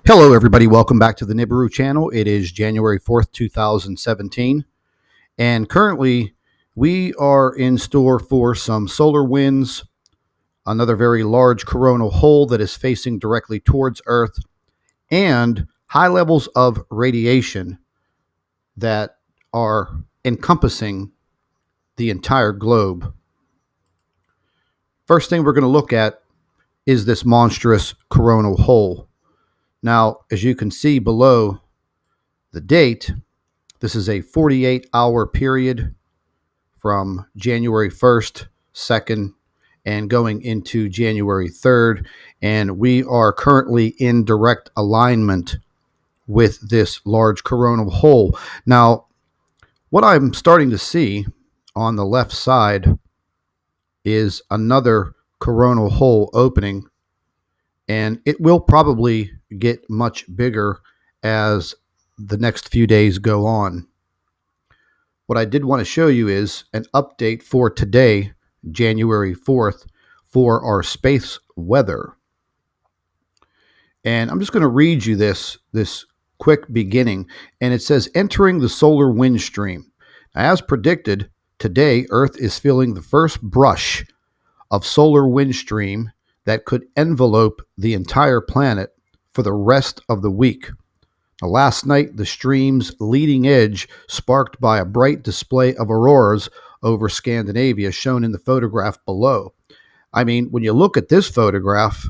Hello, everybody. Welcome back to the Nibiru channel. It is January 4th, 2017. And currently, we are in store for some solar winds, another very large coronal hole that is facing directly towards Earth, and high levels of radiation that are encompassing the entire globe. First thing we're going to look at is this monstrous coronal hole. Now, as you can see below the date, this is a 48-hour period from January 1st, 2nd, and going into January 3rd. And we are currently in direct alignment with this large coronal hole. Now, what I'm starting to see on the left side is another coronal hole opening, and it will probably get much bigger as the next few days go on. What I did want to show you is an update for today, January 4th, for our space weather. And I'm just going to read you this quick beginning, and it says, entering the solar wind stream. As predicted, today Earth is feeling the first brush of solar wind stream that could envelope the entire planet for the rest of the week. Last night, the stream's leading edge sparked by a bright display of auroras over Scandinavia, shown in the photograph below. I mean, when you look at this photograph,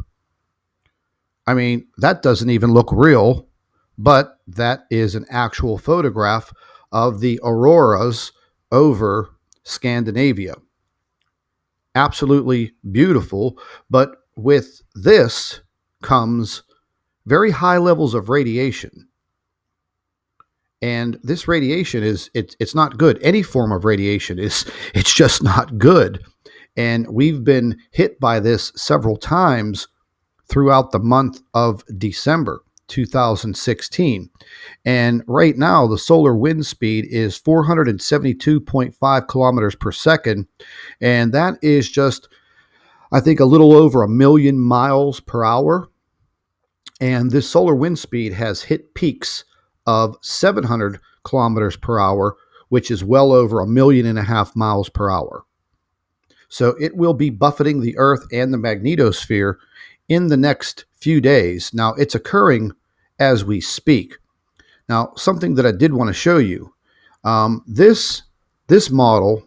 that doesn't even look real, but that is an actual photograph of the auroras over Scandinavia. Absolutely beautiful, but with this comes very high levels of radiation. And this radiation it's not good. Any form of radiation it's just not good. And we've been hit by this several times throughout the month of December 2016. And right now, the solar wind speed is 472.5 kilometers per second. And that is just, I think, a little over 1 million miles per hour. And this solar wind speed has hit peaks of 700 kilometers per hour, which is well over 1.5 million miles per hour. So it will be buffeting the Earth and the magnetosphere in the next few days. Now, it's occurring as we speak. Now, something that I did want to show you, this model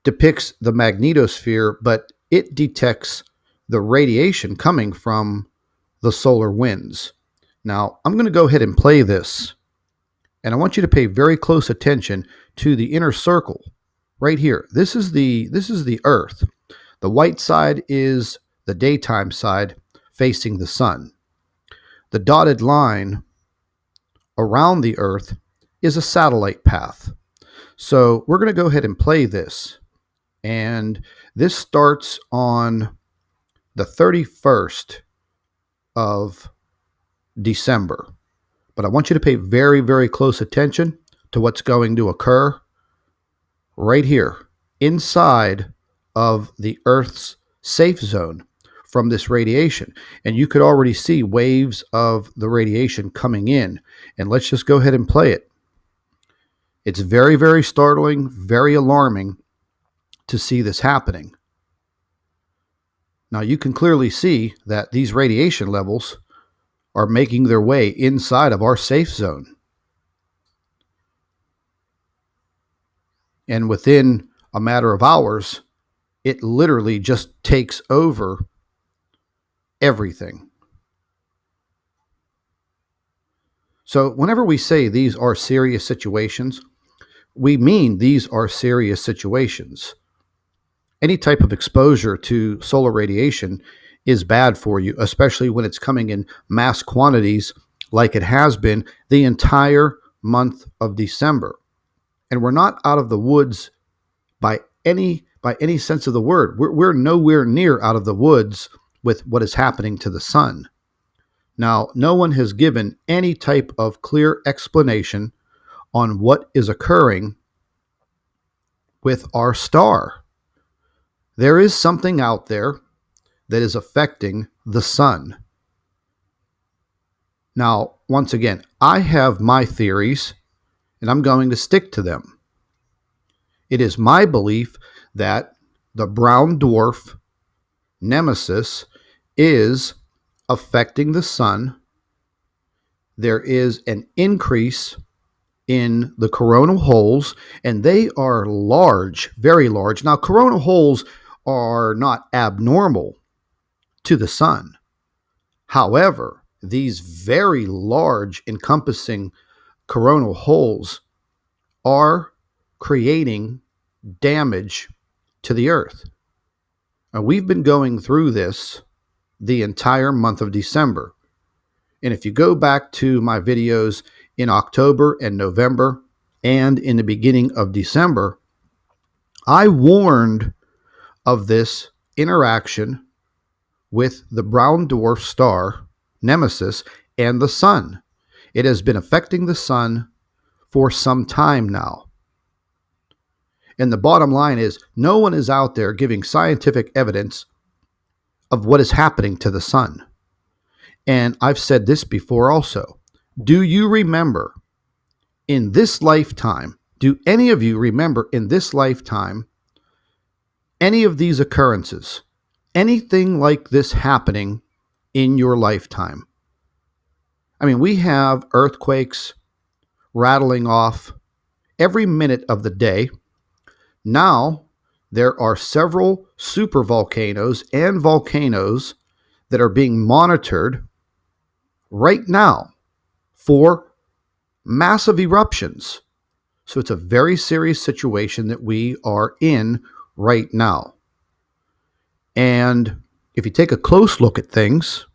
depicts the magnetosphere, but it detects the radiation coming from the solar winds. Now, I'm going to go ahead and play this, and I want you to pay very close attention to the inner circle right here. This is the Earth. The white side is the daytime side facing the sun. The dotted line around the Earth is a satellite path. So we're going to go ahead and play this, and this starts on the 31st of December. But I want you to pay very, very close attention to what's going to occur right here inside of the Earth's safe zone from this radiation. And you could already see waves of the radiation coming in. And let's just go ahead and play it. It's very, very startling, very alarming to see this happening. Now, you can clearly see that these radiation levels are making their way inside of our safe zone. And within a matter of hours, it literally just takes over everything. So whenever we say these are serious situations, we mean these are serious situations. Any type of exposure to solar radiation is bad for you, especially when it's coming in mass quantities like it has been the entire month of December. And we're not out of the woods by any sense of the word. We're nowhere near out of the woods with what is happening to the sun. Now, no one has given any type of clear explanation on what is occurring with our star. There is something out there that is affecting the sun. Now, once again, I have my theories and I'm going to stick to them. It is my belief that the brown dwarf nemesis is affecting the sun. There is an increase in the coronal holes, and they are large, very large. Now, coronal holes are not abnormal to the sun. However, these very large encompassing coronal holes are creating damage to the earth. And we've been going through this the entire month of December. And if you go back to my videos in October and November and in the beginning of December, I warned of this interaction with the brown dwarf star, Nemesis, and the sun. It has been affecting the sun for some time now. And the bottom line is, no one is out there giving scientific evidence of what is happening to the sun. And I've said this before also. Do you remember in this lifetime, do any of you remember in this lifetime any of these occurrences? Anything like this happening in your lifetime? I mean, we have earthquakes rattling off every minute of the day. Now, there are several supervolcanoes and volcanoes that are being monitored right now for massive eruptions. So it's a very serious situation that we are in right now. And if you take a close look at things,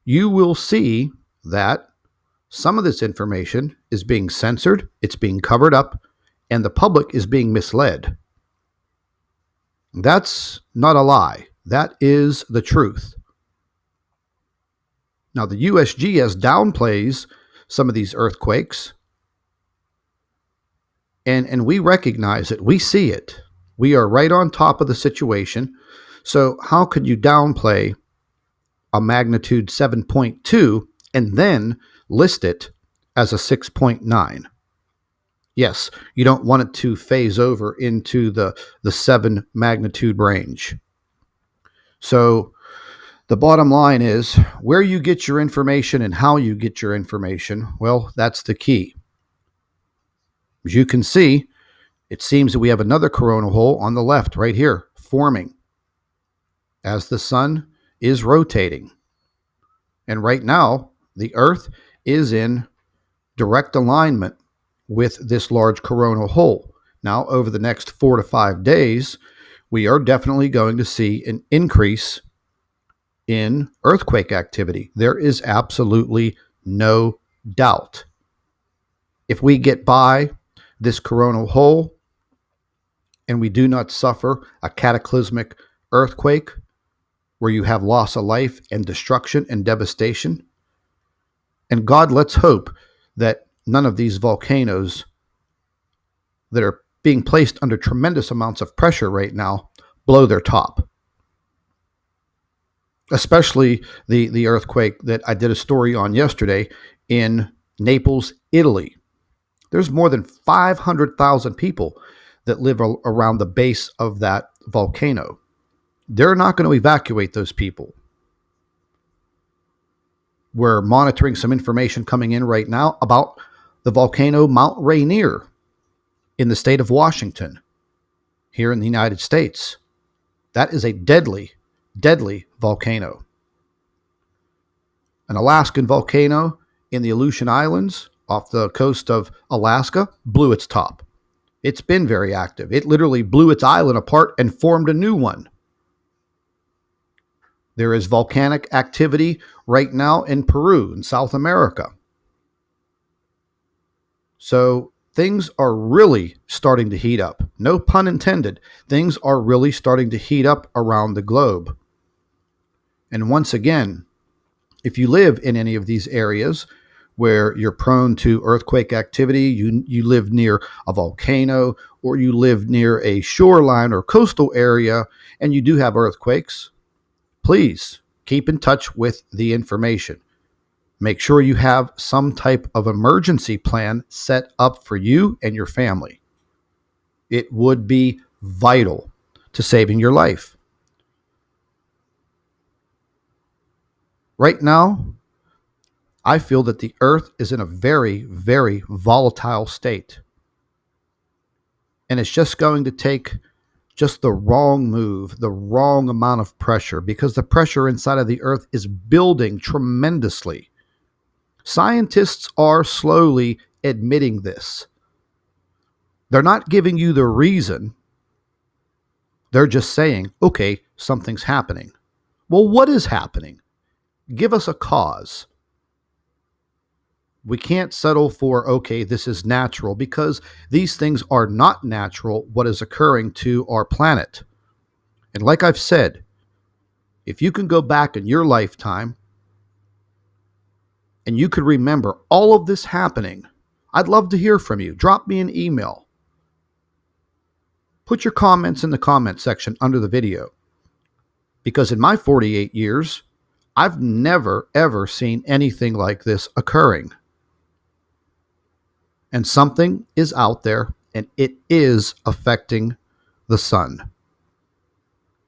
you will see that some of this information is being censored, it's being covered up, and the public is being misled. That's not a lie. That is the truth. Now, the USGS downplays some of these earthquakes, and we recognize it. We see it. We are right on top of the situation. So how could you downplay a magnitude 7.2 and then list it as a 6.9? Yes, you don't want it to phase over into the 7 magnitude range. So the bottom line is, where you get your information and how you get your information, well, that's the key. As you can see, it seems that we have another coronal hole on the left right here forming as the sun is rotating. And right now, the Earth is in direct alignment with this large coronal hole. Now, over the next 4 to 5 days, we are definitely going to see an increase in earthquake activity. There is absolutely no doubt. If we get by this coronal hole and we do not suffer a cataclysmic earthquake where you have loss of life and destruction and devastation, and God, let's hope that none of these volcanoes that are being placed under tremendous amounts of pressure right now blow their top. Especially the earthquake that I did a story on yesterday in Naples, Italy. There's more than 500,000 people that live around the base of that volcano. They're not going to evacuate those people. We're monitoring some information coming in right now about the volcano Mount Rainier in the state of Washington, here in the United States. That is a deadly, deadly volcano. An Alaskan volcano in the Aleutian Islands off the coast of Alaska blew its top. It's been very active. It literally blew its island apart and formed a new one. There is volcanic activity right now in Peru, in South America. So things are really starting to heat up. No pun intended. Things are really starting to heat up around the globe. And once again, if you live in any of these areas where you're prone to earthquake activity, you live near a volcano, or you live near a shoreline or coastal area, and you do have earthquakes, please keep in touch with the information. Make sure you have some type of emergency plan set up for you and your family. It would be vital to saving your life. Right now, I feel that the earth is in a very, very volatile state. And it's just going to take just the wrong move, the wrong amount of pressure, because the pressure inside of the earth is building tremendously. Scientists are slowly admitting this. They're not giving you the reason. They're just saying, okay, something's happening. Well, what is happening? Give us a cause. We can't settle for, okay, this is natural, because these things are not natural, what is occurring to our planet. And like I've said, if you can go back in your lifetime and you could remember all of this happening, I'd love to hear from you. Drop me an email. Put your comments in the comment section under the video. Because in my 48 years, I've never, ever seen anything like this occurring. And something is out there, and it is affecting the sun.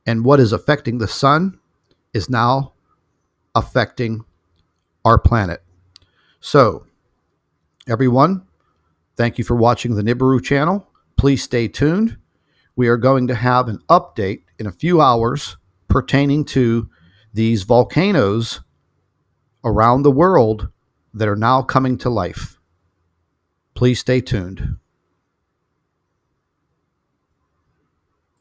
And what is affecting the sun is now affecting our planet. So, everyone, thank you for watching the Nibiru channel. Please stay tuned. We are going to have an update in a few hours pertaining to these volcanoes around the world that are now coming to life. Please stay tuned.